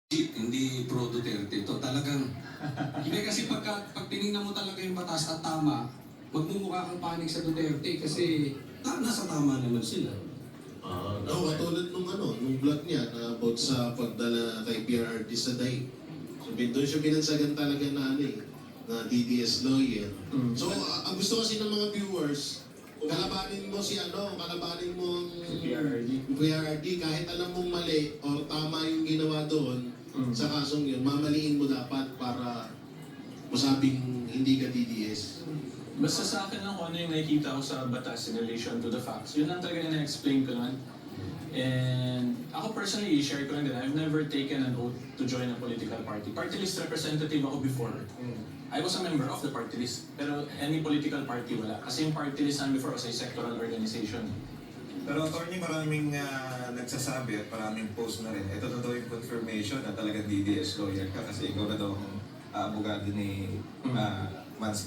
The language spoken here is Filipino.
Hindi pro Duterte ito. Talagang, hindi kasi pag tinignan mo talaga yung batas at tama, magmumukha kang panig sa Duterte kasi nasa tama naman sila. Katulad nung vlog niya na about sa pagdala kay PRRD sa DAI. So, doon siya binansagan talaga na na DDS lawyer. So, ang gusto kasi ng mga viewers, kalabanin mo kalabanin mo ang PRRD kahit alam mong mali o tama yung ginawa doon sa kasong yun, mamaliin mo dapat para masabing hindi ka DDS. Basta sa akin lang kung ano yung nakikita ko sa batas in relation to the facts, yun lang talaga yung na-explain ko naman. And ako personally, share ko lang din, I've never taken an oath to join a political party. Party list representative ako before. I was a member of the party list, pero any political party wala. Kasi yung party list namin before was a sectoral organization. Pero attorney, maraming nagsasabi at maraming post na rin. Ito na daw yung confirmation na talagang DDS lawyer ka kasi ikaw na daw ang abogado ni Mansca.